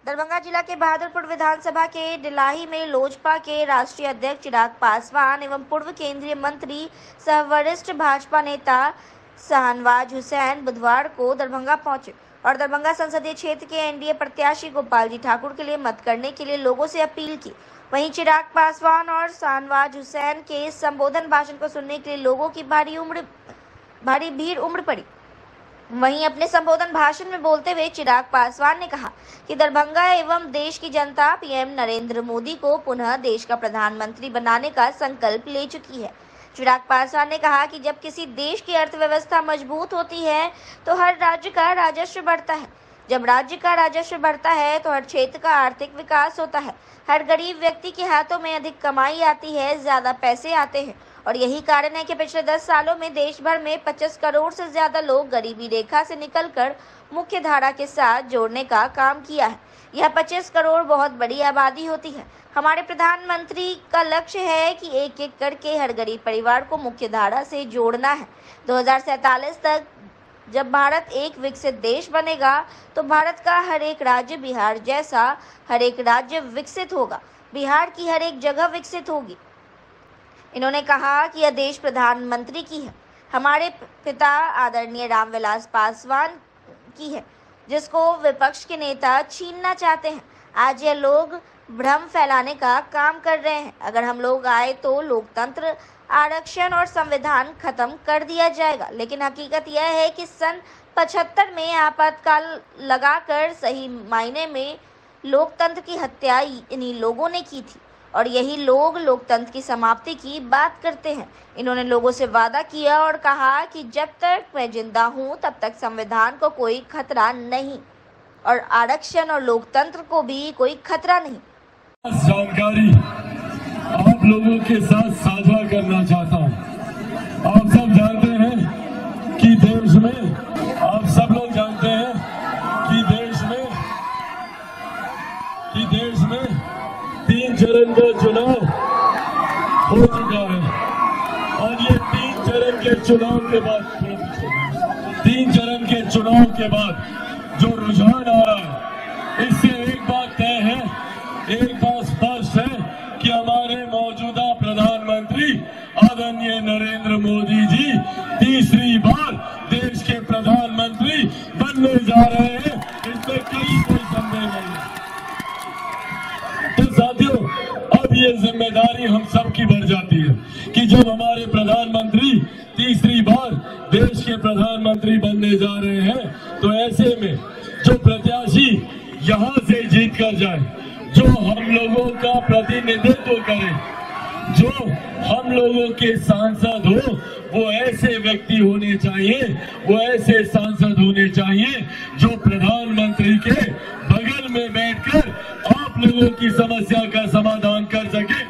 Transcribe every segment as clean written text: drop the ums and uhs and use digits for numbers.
दरभंगा जिला के बहादुरपुर विधानसभा के डिलाही में लोजपा के राष्ट्रीय अध्यक्ष चिराग पासवान एवं पूर्व केंद्रीय मंत्री सह वरिष्ठ भाजपा नेता शाहनवाज हुसैन बुधवार को दरभंगा पहुंचे और दरभंगा संसदीय क्षेत्र के एनडीए प्रत्याशी गोपाल जी ठाकुर के लिए मत करने के लिए लोगों से अपील की। वहीं चिराग पासवान और शाहनवाज हुसैन के संबोधन भाषण को सुनने के लिए लोगों की भारी भीड़ उमड़ पड़ी। वहीं अपने संबोधन भाषण में बोलते हुए चिराग पासवान ने कहा कि दरभंगा एवं देश की जनता पीएम नरेंद्र मोदी को पुनः देश का प्रधानमंत्री बनाने का संकल्प ले चुकी है। चिराग पासवान ने कहा कि जब किसी देश की अर्थव्यवस्था मजबूत होती है तो हर राज्य का राजस्व बढ़ता है। जब राज्य का राजस्व बढ़ता है तो हर क्षेत्र का आर्थिक विकास होता है। हर गरीब व्यक्ति के हाथों में अधिक कमाई आती है, ज्यादा पैसे आते हैं और यही कारण है कि पिछले 10 सालों में देश भर में 25 करोड़ से ज्यादा लोग गरीबी रेखा से निकलकर मुख्य धारा के साथ जोड़ने का काम किया है। यह 25 करोड़ बहुत बड़ी आबादी होती है। हमारे प्रधानमंत्री का लक्ष्य है कि एक एक करके हर गरीब परिवार को मुख्य धारा से जोड़ना है। 2047 तक जब भारत एक विकसित देश बनेगा तो भारत का हर एक राज्य बिहार जैसा हर एक राज्य विकसित होगा। बिहार की हर एक जगह विकसित होगी। इन्होंने कहा कि यह देश प्रधानमंत्री की है, हमारे पिता आदरणीय रामविलास पासवान की है, जिसको विपक्ष के नेता छीनना चाहते हैं। आज ये लोग भ्रम फैलाने का काम कर रहे हैं। अगर हम लोग आए तो लोकतंत्र, आरक्षण और संविधान खत्म कर दिया जाएगा, लेकिन हकीकत यह है कि सन 75 में आपातकाल लगाकर सही मायने में लोकतंत्र की हत्या इन्हीं लोगों ने की थी और यही लोग लोकतंत्र की समाप्ति की बात करते हैं। इन्होंने लोगों से वादा किया और कहा कि जब तक मैं जिंदा हूं तब तक संविधान को कोई खतरा नहीं और आरक्षण और लोकतंत्र को भी कोई खतरा नहीं। जानकारी आप लोगों के साथ साझा करना चाहता हूं। आप सब जानते हैं कि देश में तीन चरण का चुनाव हो चुका है और ये तीन चरण के चुनाव के बाद जो रुझान आ रहा है, इससे एक बात तय है, एक बात स्पष्ट है कि हमारे मौजूदा प्रधानमंत्री आदरणीय नरेंद्र मोदी जी तीसरी बार देश के प्रधानमंत्री बनने जा रहे हैं। इसमें कोई संदेह नहीं है। तो साथियों, अब ये जिम्मेदारी हम सब की बढ़ जाती है कि जब हमारे प्रधानमंत्री तीसरी बार देश के प्रधानमंत्री बनने जा रहे हैं तो ऐसे में जो प्रत्याशी यहाँ से जीत कर जाए, जो हम लोगों का प्रतिनिधित्व करे, जो हम लोगों के सांसद हो, वो ऐसे व्यक्ति होने चाहिए, वो ऐसे सांसद होने चाहिए जो प्रधानमंत्री के बगल में बैठकर आप लोगों की समस्या का समाधान कर सके,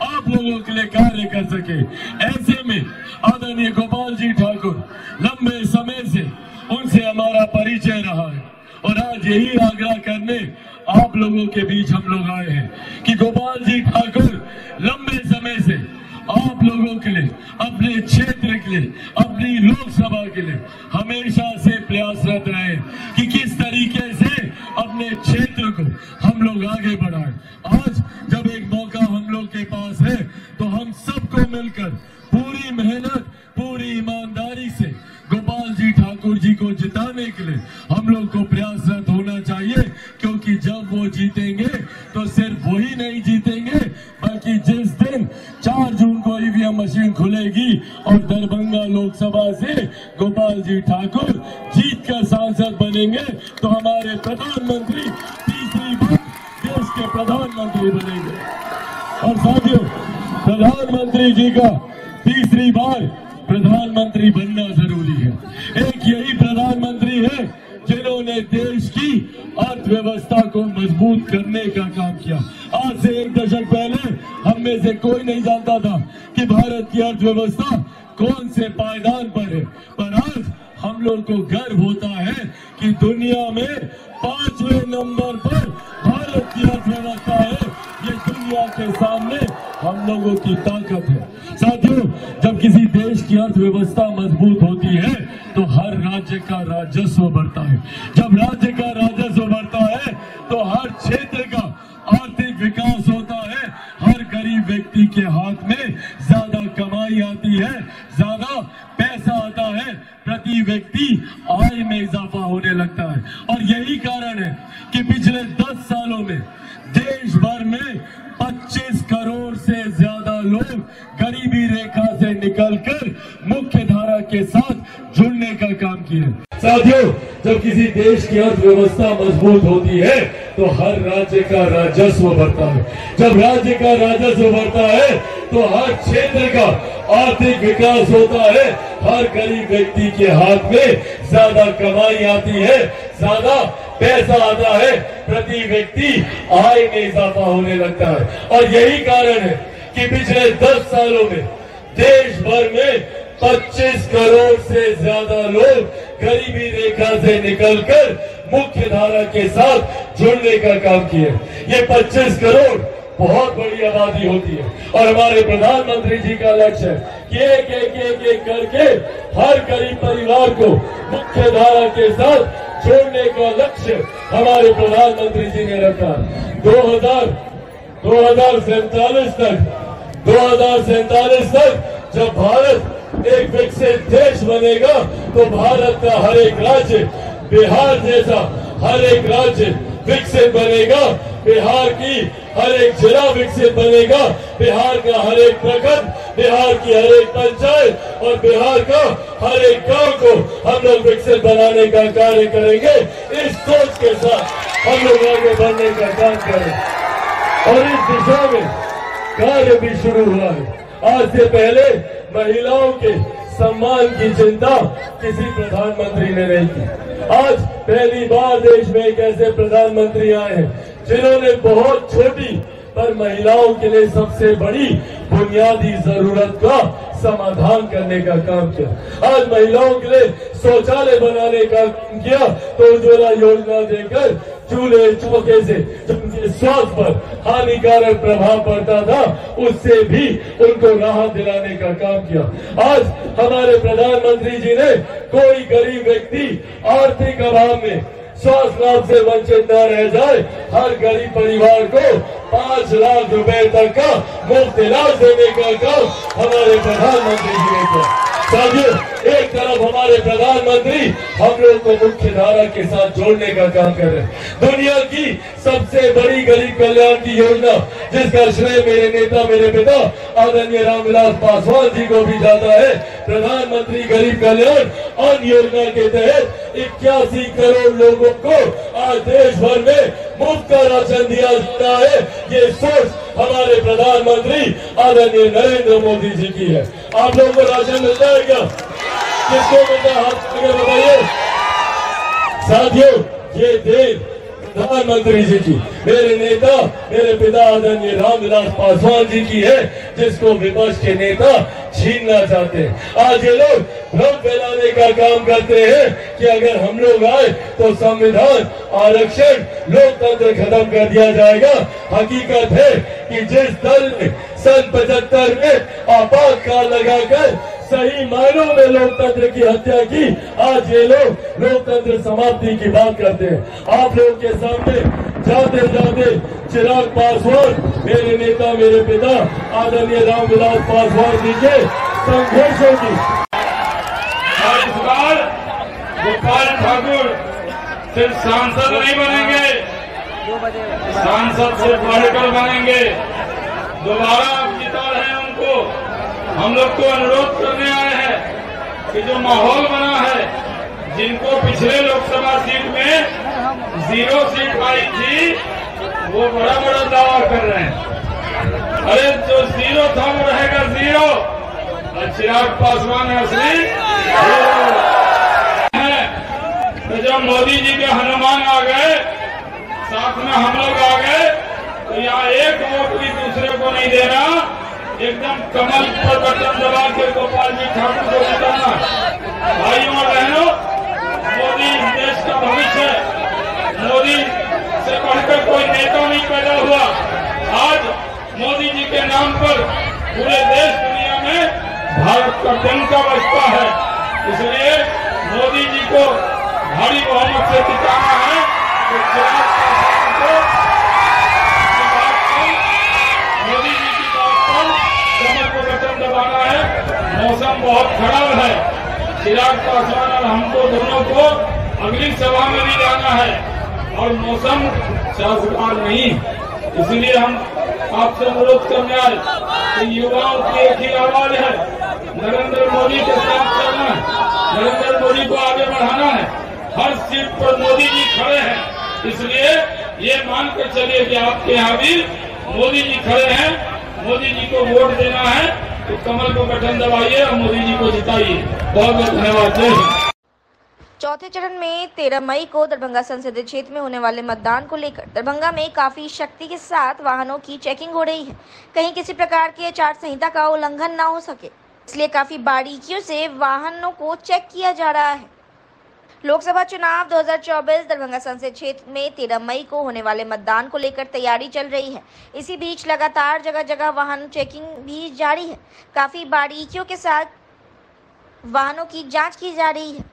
आप लोगों के लिए कार्य कर सके। ऐसे में आदरणीय गोपाल जी ठाकुर, लंबे समय से उनसे हमारा परिचय रहा है और आज यही आग्रह करने आप लोगों के बीच हम लोग आए हैं कि गोपाल जी ठाकुर लंबे समय से आप लोगों के लिए, अपने क्षेत्र के लिए, अपनी लोकसभा के लिए हमेशा से प्रयासरत रहे कि किस तरीके से अपने क्षेत्र को हम लोग आगे बढ़ाएं। आज जब एक मौका हम लोग के पास है तो हम सबको मिलकर पूरी मेहनत, पूरी ईमानदारी से गोपाल जी ठाकुर जी को जिताने के लिए हम लोग को प्रयासरत होना चाहिए, क्योंकि जब वो जीतेंगे तो सिर्फ वही नहीं जीतेंगे बल्कि जिस दिन 4 जून को ईवीएम मशीन खुलेगी और दरभंगा लोकसभा से गोपाल जी ठाकुर जीत कर सांसद बनेंगे तो हमारे प्रधानमंत्री तीसरी बार देश के प्रधानमंत्री बनेंगे। और साथियों, प्रधानमंत्री जी का तीसरी बार प्रधानमंत्री बनना जरूरी है। एक यही प्रधानमंत्री है जिन्होंने देश की अर्थव्यवस्था को मजबूत करने का काम किया। आज से 1 दशक पहले हम में से कोई नहीं जानता था कि भारत की अर्थव्यवस्था कौन से पायदान पर है, पर आज हम लोग को गर्व होता है कि दुनिया में 5वें नंबर पर भारत की अर्थव्यवस्था है। ये दुनिया के सामने हम लोगों की ताकत है। साथियों, जब किसी देश की अर्थव्यवस्था मजबूत होती है तो हर राज्य का राजस्व बढ़ता है। जब राज्य का राजस्व बढ़ता है तो हर क्षेत्र है प्रति व्यक्ति आय में इजाफा होने लगता है। और यही कारण है कि पिछले 10 सालों में देश भर में 25 करोड़ से ज्यादा लोग गरीबी रेखा से निकलकर मुख्य धारा के साथ जुड़ने का काम किया। साथियों, जब किसी देश की अर्थव्यवस्था मजबूत होती है तो हर राज्य का राजस्व बढ़ता है। जब राज्य का राजस्व बढ़ता है तो हर क्षेत्र का आर्थिक विकास होता है। हर गरीब व्यक्ति के हाथ में ज्यादा कमाई आती है, ज्यादा पैसा आता है, प्रति व्यक्ति आय में इजाफा होने लगता है। और यही कारण है कि पिछले 10 सालों में देश भर में 25 करोड़ से ज्यादा लोग गरीबी रेखा से निकलकर मुख्य धारा के साथ जुड़ने का काम किए। ये 25 करोड़ बहुत बड़ी आबादी होती है और हमारे प्रधानमंत्री जी का लक्ष्य है कि एक करके हर गरीब परिवार को मुख्य धारा के साथ जोड़ने का लक्ष्य हमारे प्रधानमंत्री जी ने रखा। 2047 तक जब भारत एक विकसित देश बनेगा तो भारत का हर एक राज्य बिहार जैसा हर एक राज्य विकसित बनेगा। बिहार की हर एक जिला विकसित बनेगा। बिहार का हर एक प्रखंड, बिहार की हर एक पंचायत और बिहार का हर एक गांव को हम लोग विकसित बनाने का कार्य करेंगे। इस सोच के साथ हम लोग आगे बढ़ने का काम करें और इस दिशा में कार्य भी शुरू हुआ है। आज से पहले महिलाओं के सम्मान की चिंता किसी प्रधानमंत्री ने नहीं की। आज पहली बार देश में एक ऐसे प्रधानमंत्री आए हैं जिन्होंने बहुत छोटी पर महिलाओं के लिए सबसे बड़ी बुनियादी जरूरत का समाधान करने का काम किया। आज महिलाओं के लिए शौचालय बनाने का किया तो उज्ज्वला योजना देकर चूल्हे चौके से जिनके स्वास्थ्य पर हानिकारक प्रभाव पड़ता था उससे भी उनको राहत दिलाने का काम किया। आज हमारे प्रधानमंत्री जी ने कोई गरीब व्यक्ति आर्थिक अभाव में स्वास्थ्य लाभ से वंचित न रह जाए, हर गरीब परिवार को 5 लाख रुपए तक का मुफ्त इलाज देने का काम हमारे प्रधानमंत्री जी ने किया। साथियों, एक तरफ हमारे प्रधानमंत्री हम लोग को मुख्य धारा के साथ जोड़ने का काम कर रहे हैं। दुनिया की सबसे बड़ी गरीब कल्याण की योजना जिसका श्रेय मेरे नेता मेरे पिता आदरणीय रामविलास पासवान जी को भी जाता है, प्रधानमंत्री गरीब कल्याण अन्न योजना के तहत 81 करोड़ लोगों को आज देश भर में मुफ्त का राशन दिया जाता है। ये सोच हमारे प्रधानमंत्री आदरणीय नरेंद्र मोदी जी की है। आप लोगों को राशन मिलता है क्या? किसको मिलता है? हाथ करके बताइए। साथियों, ये देश प्रधानमंत्री जी की, मेरे नेता मेरे पिता आदरणीय रामविलास पासवान जी की है, जिसको विपक्ष के नेता छीनना चाहते हैं। आज ये लोग भ्रम फैलाने का काम करते हैं कि अगर हम लोग आए तो संविधान, आरक्षण, लोकतंत्र खत्म कर दिया जाएगा। हकीकत है कि जिस दल ने सन 75 में आपातकाल लगाकर सही मायनों में लोकतंत्र की हत्या की, आज ये लोग लोकतंत्र समाप्ति की बात करते हैं। आप लोगों के सामने जाते जाते चिराग पासवान, मेरे नेता मेरे पिता आदरणीय रामविलास पासवान जी के संघर्षों की। इस बार गोपाल ठाकुर सिर्फ सांसद नहीं बनेंगे, सांसद से बढ़कर बनेंगे। दोबारा आप जिता रहे हैं उनको। हम लोग को अनुरोध करने आए हैं कि जो माहौल बना है, जिनको पिछले लोकसभा सीट में 0 सीट आई थी, वो बड़ा बड़ा दावा कर रहे हैं। अरे जो 0 था वो रहेगा 0। चिराग पासवान असली है। तो जब मोदी जी के हनुमान आ गए, साथ में हम लोग आ गए, तो यहाँ एक वोट भी दूसरे को नहीं देना, एकदम कमल पर बटन दबा के गोपाल जी ठाकुर को जिताना। भाइयों और बहनों, मोदी देश का भविष्य है। मोदी से बढ़कर कोई नेता नहीं पैदा हुआ। आज मोदी जी के नाम पर पूरे देश दुनिया में भारत का डंका बजता है। इसलिए मोदी जी को भारी बहुमत से जिताना है तो चिराग पासवान को मोदी जी की बात पर कमर को बटन दबाना है। मौसम बहुत खराब है, चिराग पासवान और हमको दोनों को अगली सभा में भी जाना है और मौसम साजगार नहीं, इसलिए हम आपसे अनुरोध करने आए कि युवाओं की एक ही आवाज है, नरेंद्र मोदी के साथ चलना है, नरेंद्र मोदी को आगे बढ़ाना है। हर सीट पर मोदी जी खड़े हैं, इसलिए ये मान कर चलिए कि आपके यहाँ भी मोदी जी खड़े हैं, मोदी जी को वोट देना है तो कमल को बटन दबाइए और मोदी जी को जिताइए। बहुत बहुत धन्यवाद। जय हिंद। चौथे चरण में 13 मई को दरभंगा संसदीय क्षेत्र में होने वाले मतदान को लेकर दरभंगा में काफी शक्ति के साथ वाहनों की चेकिंग हो रही है। कहीं किसी प्रकार की आचार संहिता का उल्लंघन न हो सके, इसलिए काफी बारीकियों से वाहनों को चेक किया जा रहा है। लोकसभा चुनाव 2024 दरभंगा संसदीय क्षेत्र में 13 मई को होने वाले मतदान को लेकर तैयारी चल रही है। इसी बीच लगातार जगह जगह वाहन चेकिंग भी जारी है। काफी बारीकियों के साथ वाहनों की जांच की जा रही है।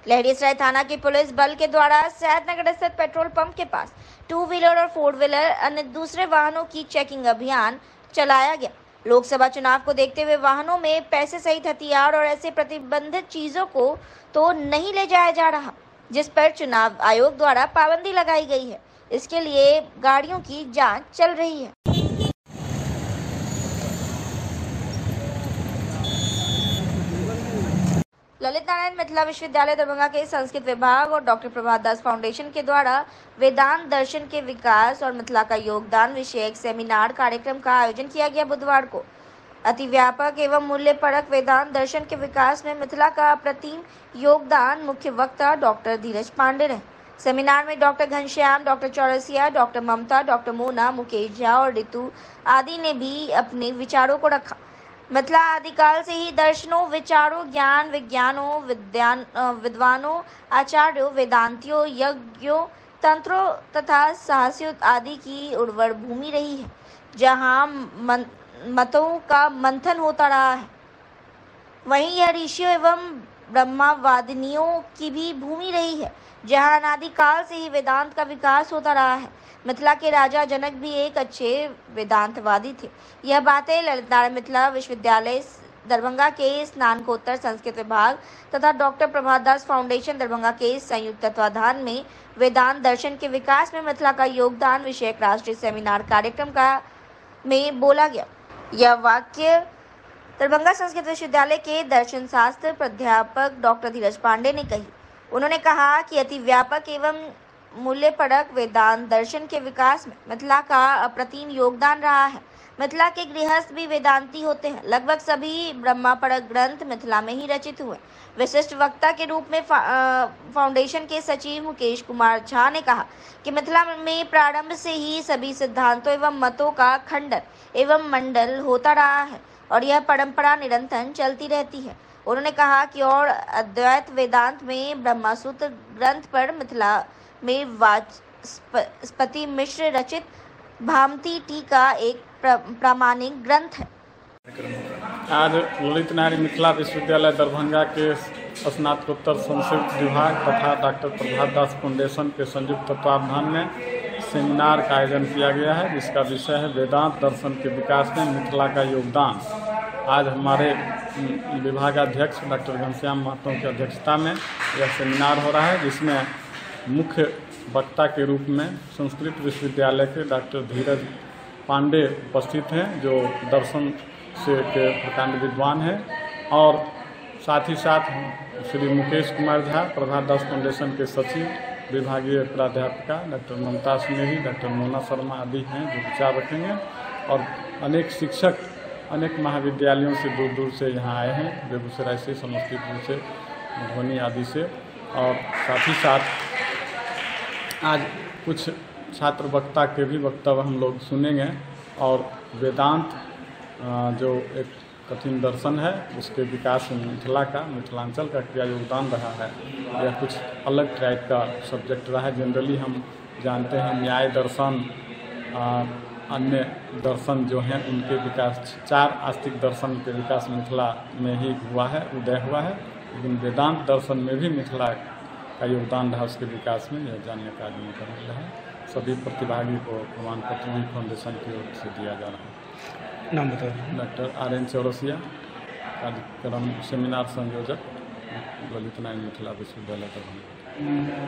लहरियासराय थाना के पुलिस बल के द्वारा सैदनगर स्थित पेट्रोल पंप के पास 2 व्हीलर और 4 व्हीलर अन्य दूसरे वाहनों की चेकिंग अभियान चलाया गया। लोकसभा चुनाव को देखते हुए वाहनों में पैसे सहित हथियार और ऐसे प्रतिबंधित चीजों को तो नहीं ले जाया जा रहा, जिस पर चुनाव आयोग द्वारा पाबंदी लगाई गई है। इसके लिए गाड़ियों की जांच चल रही है। ललित नारायण मिथिला विश्वविद्यालय दरभंगा के संस्कृत विभाग और डॉक्टर प्रभात दास फाउंडेशन के द्वारा वेदांत दर्शन के विकास और मिथिला का योगदान विषयक सेमिनार कार्यक्रम का आयोजन किया गया। बुधवार को अति व्यापक एवं मूल्यपरक वेदांत दर्शन के विकास में मिथिला का अप्रतिम योगदान मुख्य वक्ता डॉक्टर धीरज पांडे रहे। सेमिनार में doctor Ghanshyam, doctor Chaurasia, doctor Mamta, doctor Mona, Mukesh Jha और ऋतु आदि ने भी अपने विचारों को रखा। मिथिला आदिकाल से ही दर्शनों, विचारों, ज्ञान, विज्ञानों, विद्वानों, आचार्यों, वेदांतियों, यज्ञों, तंत्रों तथा साहसियों आदि की उर्वर भूमि रही है, जहाँ मतों का मंथन होता रहा है। वहीं यह ऋषियों एवं ब्रह्मवादिनियों की भी भूमि रही है, जहाँ अनादिकाल से ही वेदांत का विकास होता रहा है। मिथिला के राजा जनक भी एक अच्छे वेदांतवादी थे। यह बातें ललित नारायण मिथिला विश्वविद्यालय दरभंगा के स्नातकोत्तर संस्कृत विभाग तथा डॉक्टर प्रभात दास फाउंडेशन दरभंगा के संयुक्त तत्वाधान में वेदांत दर्शन के विकास में मिथिला का योगदान विषयक राष्ट्रीय सेमिनार कार्यक्रम में बोला गया। यह वाक्य दरभंगा संस्कृत विश्वविद्यालय के दर्शन शास्त्र प्राध्यापक डॉक्टर धीरज पांडे ने कही। उन्होंने कहा कि अति व्यापक एवं मूल्यपरक वेदांत दर्शन के विकास में मिथिला का अप्रतिम योगदान रहा है। मिथिला के गृहस्थ भी वेदांती होते हैं। लगभग सभी ब्रह्मपरक ग्रंथ मिथिला में ही रचित हुए। विशिष्ट वक्ता के रूप में फाउंडेशन के सचिव मुकेश कुमार झा ने कहा कि मिथिला में प्रारंभ से ही सभी सिद्धांतों एवं मतों का खंडन एवं मंडल होता रहा है और यह परंपरा निरंतर चलती रहती है। उन्होंने कहा कि और अद्वैत वेदांत में ब्रह्मसूत्र ग्रंथ पर मिथिला में वाचस्पति मिश्र रचित भामती टीका एक प्रामाणिक ग्रंथ है। आज ललित नारायण मिथिला विश्वविद्यालय दरभंगा के स्नातकोत्तर संस्कृत विभाग तथा डॉक्टर प्रभात दास फाउंडेशन के संयुक्त तत्वाधान में सेमिनार का आयोजन किया गया है, जिसका विषय है वेदांत दर्शन के विकास में मिथिला का योगदान। आज हमारे विभागाध्यक्ष डॉक्टर घनश्याम महतो की अध्यक्षता में यह सेमिनार हो रहा है, जिसमें मुख्य वक्ता के रूप में संस्कृत विश्वविद्यालय के डॉक्टर धीरज पांडे उपस्थित हैं, जो दर्शन से के प्रकांड विद्वान हैं, और साथ ही साथ श्री मुकेश कुमार झा प्रभात दास फाउंडेशन के सचिव, विभागीय प्राध्यापिका डॉक्टर ममता स्नेही, डॉक्टर मोना शर्मा आदि हैं जो विचार रखेंगे, और अनेक शिक्षक अनेक महाविद्यालयों से दूर दूर से यहाँ आए हैं, बेगूसराय से, समस्तीपुर से, मधुबनी आदि से, और साथ ही साथ आज कुछ छात्र वक्ता के भी वक्तव्य हम लोग सुनेंगे, और वेदांत जो एक कठिन दर्शन है उसके विकास में मिथिलांचल का क्या योगदान रहा है, यह कुछ अलग टाइप का सब्जेक्ट रहा है। जनरली हम जानते हैं न्याय दर्शन, अन्य दर्शन जो हैं उनके विकास, 4 आस्तिक दर्शन के विकास मिथिला में ही हुआ है, उदय हुआ है, लेकिन वेदांत दर्शन में भी मिथिला का योगदान रहा उसके विकास में, यह जानने का आदमी कर रहा है। सभी प्रतिभागी को प्रमाण पत्र भी फाउंडेशन की ओर से दिया जा रहा है। नाम बताओ। डॉक्टर RN चौरसिया, कार्यक्रम सेमिनार संयोजक, ललित नारायण मिथिला विश्वविद्यालय दरभंगा।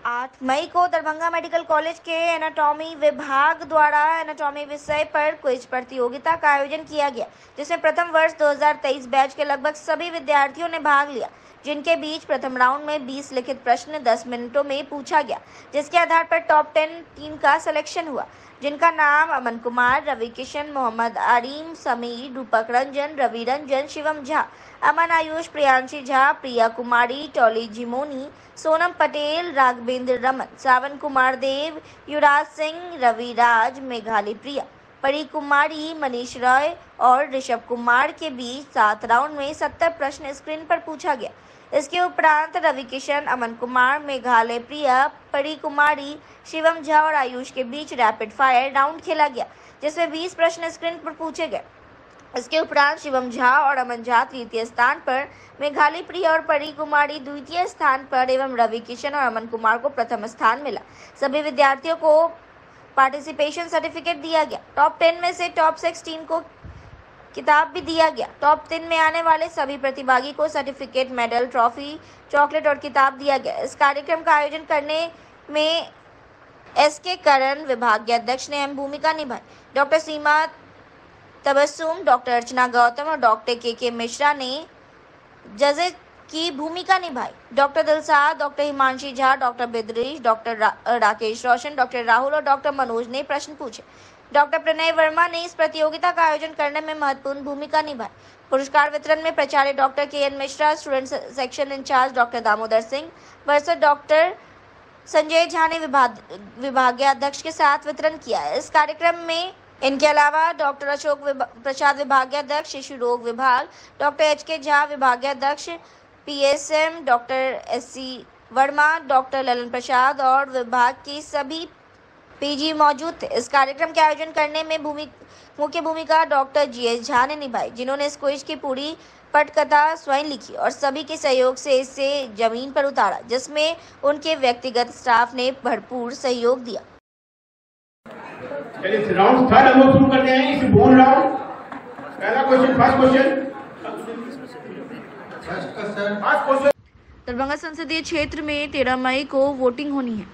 8 मई को दरभंगा मेडिकल कॉलेज के एनाटॉमी विभाग द्वारा एनाटॉमी विषय पर क्विज प्रतियोगिता का आयोजन किया गया, जिसमें प्रथम वर्ष 2023 बैच के लगभग सभी विद्यार्थियों ने भाग लिया, जिनके बीच प्रथम राउंड में 20 लिखित प्रश्न 10 मिनटों में पूछा गया, जिसके आधार पर टॉप 10 टीम का सिलेक्शन हुआ, जिनका नाम अमन कुमार, रवि किशन, मोहम्मद आरिम, समीर, रूपक रंजन, रवि रंजन, शिवम झा, अमन आयुष, प्रियांशी झा, प्रिया कुमारी, टॉली जिमोनी, सोनम पटेल, राघवेंद्र रमन, सावन कुमार देव, युवराज सिंह, रवि राज, मेघाली प्रिया, परी कुमारी, मनीष रॉय और ऋषभ कुमार के बीच 7 राउंड में 70 प्रश्न स्क्रीन पर पूछा गया। इसके उपरांत रवि किशन, अमन कुमार, मेघालय प्रिया, परी कुमारी, शिवम झा और आयुष के बीच रैपिड फायर राउंड खेला गया, जिसमें 20 प्रश्न स्क्रीन पर पूछे गए। इसके उपरांत शिवम झा और अमन झा तृतीय स्थान पर, मेघाली प्रिया और परी कुमारी द्वितीय स्थान पर एवं रवि किशन और अमन कुमार को प्रथम स्थान मिला। सभी विद्यार्थियों को पार्टिसिपेशन सर्टिफिकेट दिया गया। टॉप 10 में से टॉप 6 टीम को किताब भी दिया गया। टॉप 3 में आने वाले सभी प्रतिभागी को सर्टिफिकेट, मेडल, ट्रॉफी, चॉकलेट और किताब दिया गया। इस कार्यक्रम का आयोजन करने में SK करण विभाग के अध्यक्ष ने अहम भूमिका निभाई। डॉक्टर सीमा तबस्सुम, डॉक्टर अर्चना गौतम और डॉक्टर KK मिश्रा ने जजेस की भूमिका निभाई। Doctor Dilshad, doctor Himanshi Jha, doctor Bidrish, doctor Rakesh Roshan, doctor Rahul और डॉक्टर मनोज ने प्रश्न पूछे। डॉक्टर प्रणय वर्मा ने इस प्रतियोगिता का आयोजन करने में महत्वपूर्ण भूमिका निभाई। पुरस्कार वितरण में प्राचार्य doctor KN Mishra, student section incharge doctor Damodar Singh, वर्षद डॉक्टर संजय झा ने विभागीय अध्यक्ष के साथ वितरण किया। इस कार्यक्रम में इनके अलावा डॉक्टर अशोक प्रसाद विभागीय अध्यक्ष, शिशु रोग विभाग, डॉक्टर HK झा विभागीय अध्यक्ष PSM, doctor SC Verma, doctor Lalan Prasad और विभाग की सभी PG मौजूद थे। इस कार्यक्रम के आयोजन करने में मुख्य भूमिका डॉक्टर GS झा ने निभाई, जिन्होंने इस क्विज की पूरी पटकथा स्वयं लिखी और सभी के सहयोग से इसे जमीन पर उतारा, जिसमें उनके व्यक्तिगत स्टाफ ने भरपूर सहयोग दिया। राउंड थर्ड हम लोग शुरू करते हैं। इस बोन राउंड पहला क्वेश्चन, फर्स्ट क्वेश्चन। दरभंगा संसदीय क्षेत्र में 13 मई को वोटिंग होनी है,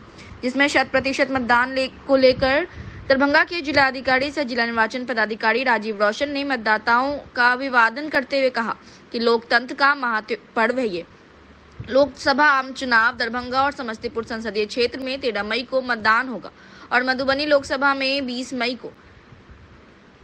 जिसमें 100% मतदान को लेकर दरभंगा के जिलाधिकारी सह जिला निर्वाचन पदाधिकारी राजीव रोशन ने मतदाताओं का अभिवादन करते हुए कहा कि लोकतंत्र का महापर्व है ये। लोकसभा आम चुनाव दरभंगा और समस्तीपुर संसदीय क्षेत्र में 13 मई को मतदान होगा और मधुबनी लोकसभा में 20 मई को।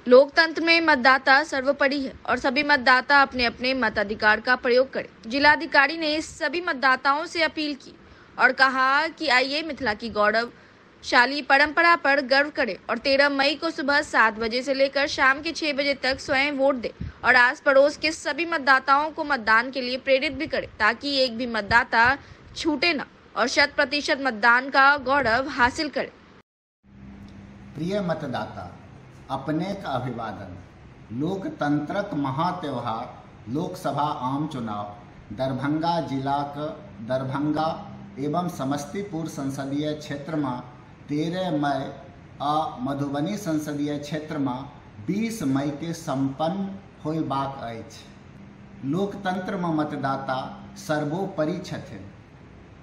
लोकतंत्र में मतदाता सर्वोपरि है और सभी मतदाता अपने अपने मताधिकार का प्रयोग करें। जिलाधिकारी ने सभी मतदाताओं से अपील की और कहा कि आइए मिथिला की गौरवशाली परंपरा पर गर्व करें और 13 मई को सुबह 7 बजे से लेकर शाम के 6 बजे तक स्वयं वोट दें और आस पड़ोस के सभी मतदाताओं को मतदान के लिए प्रेरित भी करें, ताकि एक भी मतदाता छूटे न और 100% मतदान का गौरव हासिल करें। प्रिय मतदाता, अपने का अभिवादन। लोकतंत्रक महात्योहार लोकसभा आम चुनाव दरभंगा जिला के दरभंगा एवं समस्तीपुर संसदीय क्षेत्र में 13 मई आ मधुबनी संसदीय क्षेत्र में 20 मई के संपन्न होयबाक अछि। लोकतंत्र में मतदाता सर्वोपरि छथिन।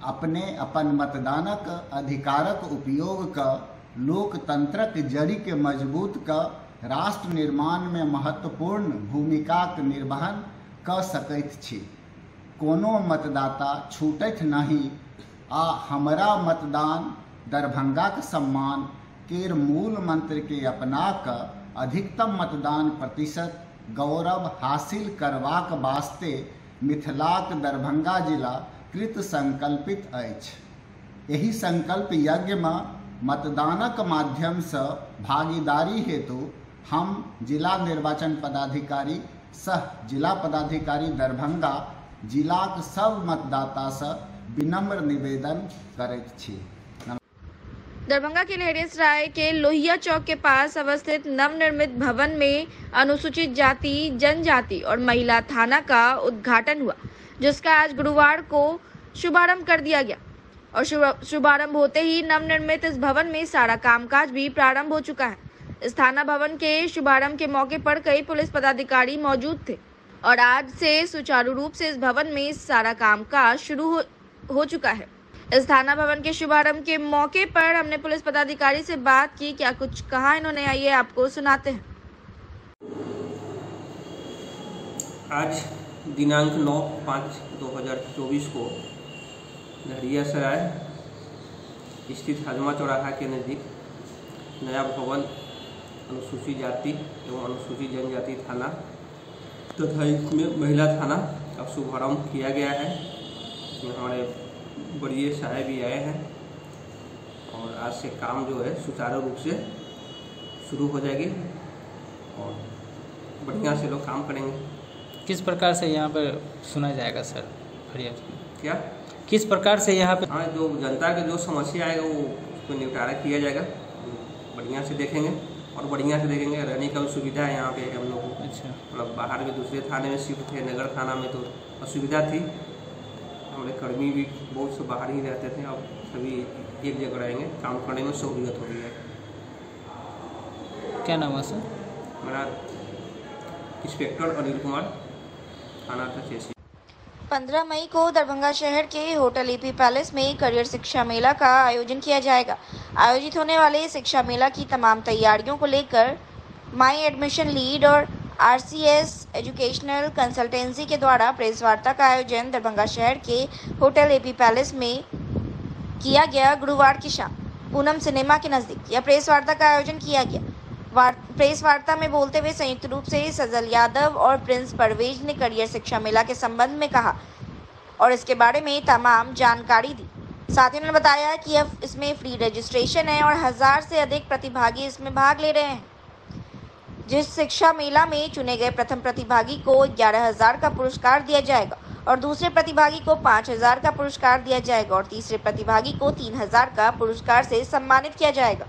अपने अपन मतदानक अधिकारक उपयोग क लोकतंत्रक जड़ी के मजबूत क राष्ट्र निर्माण में महत्वपूर्ण भूमिकाक निर्वहन क सकैत छी। कोनो मतदाता छूटैत नहीं आ हमरा मतदान दरभंगाक सम्मान केर मूल मंत्र के अपना क अधिकतम मतदान प्रतिशत गौरव हासिल करबाक वास्ते मिथिलाक दरभंगा जिला कृत संकल्पित अछि। एहि संकल्प यज्ञ में मतदानक माध्यम से भागीदारी हेतु हम जिला निर्वाचन पदाधिकारी सह जिला पदाधिकारी दरभंगा जिलाक सब मतदाता से विनम्र निवेदन करैत छी। दरभंगा के लहरियासराय के लोहिया चौक के पास अवस्थित नवनिर्मित भवन में अनुसूचित जाति, जनजाति और महिला थाना का उद्घाटन हुआ, जिसका आज गुरुवार को शुभारंभ कर दिया गया और शुभारंभ होते ही नवनिर्मित इस भवन में सारा कामकाज भी प्रारंभ हो चुका है। इस थाना भवन के शुभारंभ के मौके पर कई पुलिस पदाधिकारी मौजूद थे और आज से सुचारू रूप से इस भवन में सारा कामकाज शुरू हो चुका है। इस थाना भवन के शुभारंभ के मौके पर हमने पुलिस पदाधिकारी से बात की, क्या कुछ कहा इन्होंने, आइए आपको सुनाते हैं। आज दिनांक 9/5/2024 को लहरियासराय स्थित हजमा चौराहा के नज़दीक नया भवन अनुसूचित जाति एवं अनुसूचित जनजाति थाना तथा इसमें महिला थाना का शुभारंभ किया गया है। इसमें हमारे बड़े साहब भी आए हैं और आज से काम जो है सुचारू रूप से शुरू हो जाएगी और बढ़िया से लोग काम करेंगे। किस प्रकार से यहाँ पर सुना जाएगा सर फरियाद? क्या किस प्रकार से यहाँ पे? हाँ, जो जनता के जो समस्या आएगा वो उसको निपटारा किया जाएगा। बढ़िया से देखेंगे और बढ़िया से देखेंगे। रहने का भी सुविधा है यहाँ पे हम लोग को। अच्छा, मतलब बाहर में दूसरे थाने में शिफ्ट थे, नगर थाना में तो असुविधा थी। हमारे कर्मी भी बहुत से बाहर ही रहते थे, अब सभी एक जगह रहेंगे, काम करने में सहूलियत हो गई है। क्या नाम है सर? मेरा इंस्पेक्टर अनिल कुमार, थाना था 15 मई को दरभंगा शहर के होटल एपी पैलेस में करियर शिक्षा मेला का आयोजन किया जाएगा। आयोजित होने वाले शिक्षा मेला की तमाम तैयारियों को लेकर माई एडमिशन लीड और आरसीएस एजुकेशनल कंसल्टेंसी के द्वारा प्रेस वार्ता का आयोजन दरभंगा शहर के होटल एपी पैलेस में किया गया। गुरुवार की शाम पूनम सिनेमा के नज़दीक यह प्रेस वार्ता का आयोजन किया गया। प्रेस वार्ता में बोलते हुए संयुक्त रूप से सजल यादव और प्रिंस परवेज ने करियर शिक्षा मेला के संबंध में कहा और इसके बारे में तमाम जानकारी दी। साथ ही उन्होंने बताया कि इसमें फ्री रजिस्ट्रेशन है और 1000 से अधिक प्रतिभागी इसमें भाग ले रहे हैं। जिस शिक्षा मेला में चुने गए प्रथम प्रतिभागी को 11,000 का पुरस्कार दिया जाएगा और दूसरे प्रतिभागी को 5,000 का पुरस्कार दिया जाएगा और तीसरे प्रतिभागी को 3,000 का पुरस्कार से सम्मानित किया जाएगा।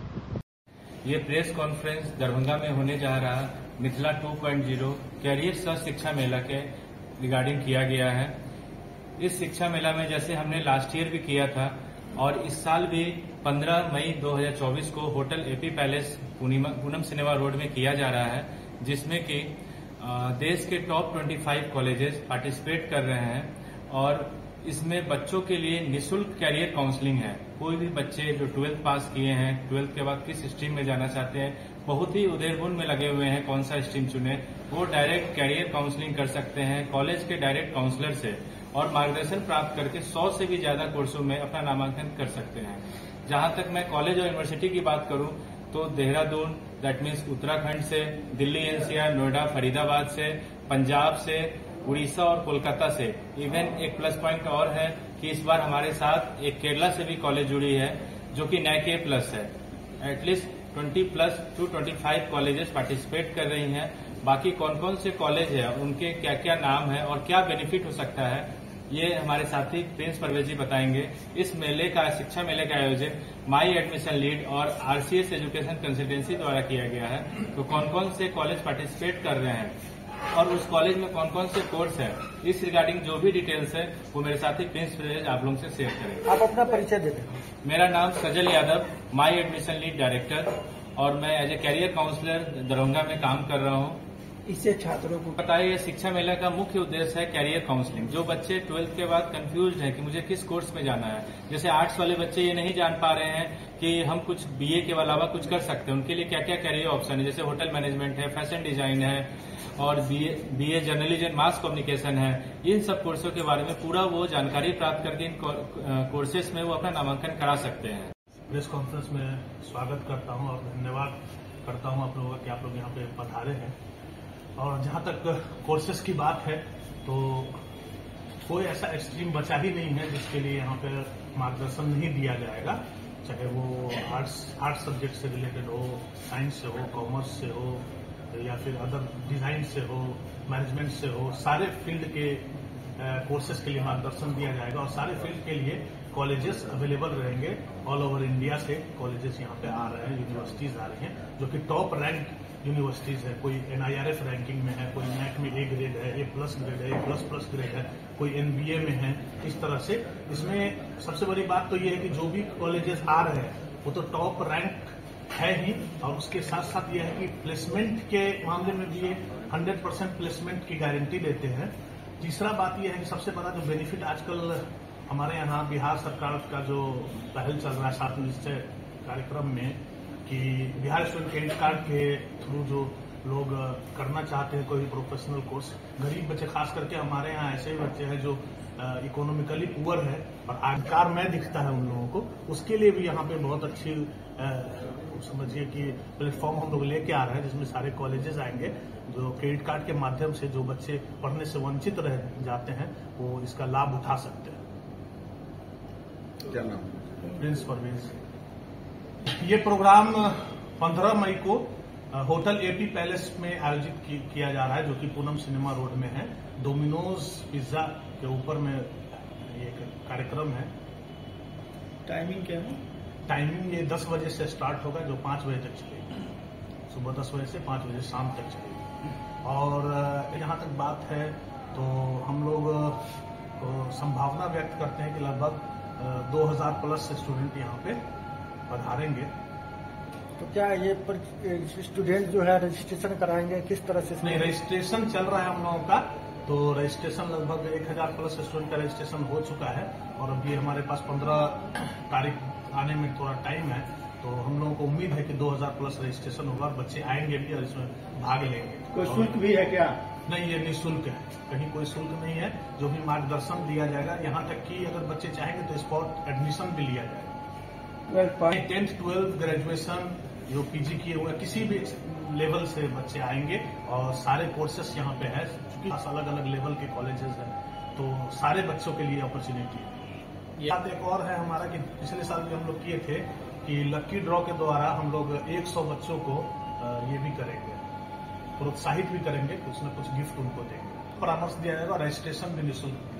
ये प्रेस कॉन्फ्रेंस दरभंगा में होने जा रहा मिथिला 2.0 कैरियर सह शिक्षा मेला के रिगार्डिंग किया गया है। इस शिक्षा मेला में जैसे हमने लास्ट ईयर भी किया था और इस साल भी 15 मई 2024 को hotel AP palace Poonam cinema road में किया जा रहा है, जिसमें कि देश के टॉप 25 कॉलेजेस पार्टिसिपेट कर रहे हैं और इसमें बच्चों के लिए निःशुल्क कैरियर काउंसलिंग है। कोई भी बच्चे जो 12th पास किए हैं, 12th के बाद किस स्ट्रीम में जाना चाहते हैं, बहुत ही उधेड़बुन में लगे हुए हैं कौन सा स्ट्रीम चुने, वो डायरेक्ट कैरियर काउंसलिंग कर सकते हैं कॉलेज के डायरेक्ट काउंसलर से और मार्गदर्शन प्राप्त करके 100 से भी ज्यादा कोर्सों में अपना नामांकन कर सकते हैं। जहां तक मैं कॉलेज और यूनिवर्सिटी की बात करूं तो देहरादून, दैट मीन्स उत्तराखंड से, दिल्ली एनसीआर, नोएडा, फरीदाबाद से, पंजाब से, उड़ीसा और कोलकाता से। इवन एक प्लस पॉइंट और है कि इस बार हमारे साथ एक केरला से भी कॉलेज जुड़ी है जो कि NAC A+ है। एटलीस्ट 20+ to 25 कॉलेजेस पार्टिसिपेट कर रही हैं। बाकी कौन कौन से कॉलेज है, उनके क्या क्या नाम है और क्या बेनिफिट हो सकता है, ये हमारे साथी प्रिंस परवेज जी बताएंगे। इस मेले का, शिक्षा मेले का आयोजन माई एडमिशन लीड और आरसीएस एजुकेशन कंसल्टेंसी द्वारा किया गया है। तो कौन कौन से कॉलेज पार्टिसिपेट कर रहे हैं और उस कॉलेज में कौन कौन से कोर्स है, इस रिगार्डिंग जो भी डिटेल्स है वो मेरे साथी प्रिंस परवेज आप लोगों से शेयर करेंगे। आप अपना परिचय देते हैं। मेरा नाम Sajal Yadav, my admission lead director, और मैं as a career counsellor Darbhanga में काम कर रहा हूँ। इससे छात्रों को बताइए, ये शिक्षा मेला का मुख्य उद्देश्य है कैरियर काउंसलिंग। जो बच्चे 12th के बाद कंफ्यूज हैं कि मुझे किस कोर्स में जाना है, जैसे आर्ट्स वाले बच्चे ये नहीं जान पा रहे हैं कि हम कुछ बीए के अलावा कुछ कर सकते हैं, उनके लिए क्या क्या कैरियर ऑप्शन है, जैसे होटल मैनेजमेंट है, फैशन डिजाइन है और बीए जर्नलिज्म मास कम्युनिकेशन है। इन सब कोर्सों के बारे में पूरा वो जानकारी प्राप्त करके इन कोर्सेज में वो अपना नामांकन करा सकते हैं। प्रेस कॉन्फ्रेंस में स्वागत करता हूं और धन्यवाद करता हूं आप लोगों का कि आप लोग यहाँ पे पधारे हैं। और जहाँ तक कोर्सेज की बात है तो कोई ऐसा एक्सट्रीम बचा ही नहीं है जिसके लिए यहाँ पे मार्गदर्शन नहीं दिया जाएगा, चाहे वो आर्ट्स सब्जेक्ट से रिलेटेड हो, साइंस से हो, कॉमर्स से हो या फिर अदर डिजाइन से हो, मैनेजमेंट से हो। सारे फील्ड के कोर्सेज के लिए मार्गदर्शन दिया जाएगा और सारे फील्ड के लिए कॉलेजेस अवेलेबल रहेंगे। ऑल ओवर इंडिया से कॉलेजेस यहाँ पे आ रहे हैं, यूनिवर्सिटीज आ रही हैं जो कि टॉप रैंक यूनिवर्सिटीज है। कोई NIRF रैंकिंग में है, कोई NAC में A ग्रेड है, A+ ग्रेड है, A++ ग्रेड है, कोई NBA में है। इस तरह से इसमें सबसे बड़ी बात तो ये है कि जो भी कॉलेजेस आ रहे हैं वो तो टॉप रैंक है ही, और उसके साथ साथ यह है कि प्लेसमेंट के मामले में भी ये 100% प्लेसमेंट की गारंटी देते हैं। तीसरा बात यह है कि सबसे बड़ा जो बेनिफिट आजकल हमारे यहाँ बिहार सरकार का जो पहल चल रहा है सात निश्चय कार्यक्रम में, कि बिहार स्टूडेंट क्रेडिट कार्ड के थ्रू जो लोग करना चाहते हैं कोई प्रोफेशनल कोर्स, गरीब बच्चे खास करके हमारे यहाँ ऐसे ही बच्चे हैं जो इकोनॉमिकली पुअर है और आकार में दिखता है उन लोगों को, उसके लिए भी यहाँ पे बहुत अच्छी समझिए कि प्लेटफॉर्म हम लोग लेके आ रहे हैं, जिसमें सारे कॉलेजेस आएंगे जो क्रेडिट कार्ड के माध्यम से जो बच्चे पढ़ने से वंचित रह जाते हैं वो इसका लाभ उठा सकते हैं। क्या नाम? प्रिंस परवेज। ये प्रोग्राम 15 मई को होटल एपी पैलेस में आयोजित किया जा रहा है, जो कि पूनम सिनेमा रोड में है। डोमिनोज पिज्जा के ऊपर में ये कार्यक्रम है। टाइमिंग क्या है? टाइमिंग ये 10 बजे से स्टार्ट होगा, जो 5 बजे तक चलेगी। सुबह 10 बजे से 5 बजे शाम तक चलेगी। और जहाँ तक बात है तो हम लोग संभावना व्यक्त करते हैं कि लगभग 2000 प्लस स्टूडेंट यहाँ पे पधारेंगे। तो क्या ये स्टूडेंट जो है रजिस्ट्रेशन कराएंगे, किस तरह से? नहीं, रजिस्ट्रेशन चल रहा है हम लोगों का, तो रजिस्ट्रेशन लगभग 1000 प्लस स्टूडेंट का रजिस्ट्रेशन हो चुका है और अभी हमारे पास 15 तारीख आने में थोड़ा टाइम है, तो हम लोगों को उम्मीद है कि 2000 प्लस रजिस्ट्रेशन होगा, बच्चे आएंगे भी और इसमें भाग लेंगे। कोई शुल्क भी है क्या? नहीं, ये निःशुल्क है, कहीं कोई शुल्क नहीं है। जो भी मार्गदर्शन दिया जाएगा, यहाँ तक कि अगर बच्चे चाहेंगे तो स्पॉट एडमिशन भी लिया जाएगा। 10th 12th ग्रेजुएशन जो पीजी किए हुए किसी भी लेवल से बच्चे आएंगे और सारे कोर्सेस यहाँ पे है, क्योंकि अलग अलग लेवल के कॉलेजेस हैं, तो सारे बच्चों के लिए अपॉर्चुनिटी है। बात एक और है हमारा कि पिछले साल भी हम लोग किए थे कि लक्की ड्रॉ के द्वारा हम लोग 100 बच्चों को ये भी करेंगे, प्रोत्साहित भी करेंगे, कुछ न कुछ गिफ्ट उनको देंगे, परामर्श दिया जाएगा, रजिस्ट्रेशन भी निःशुल्क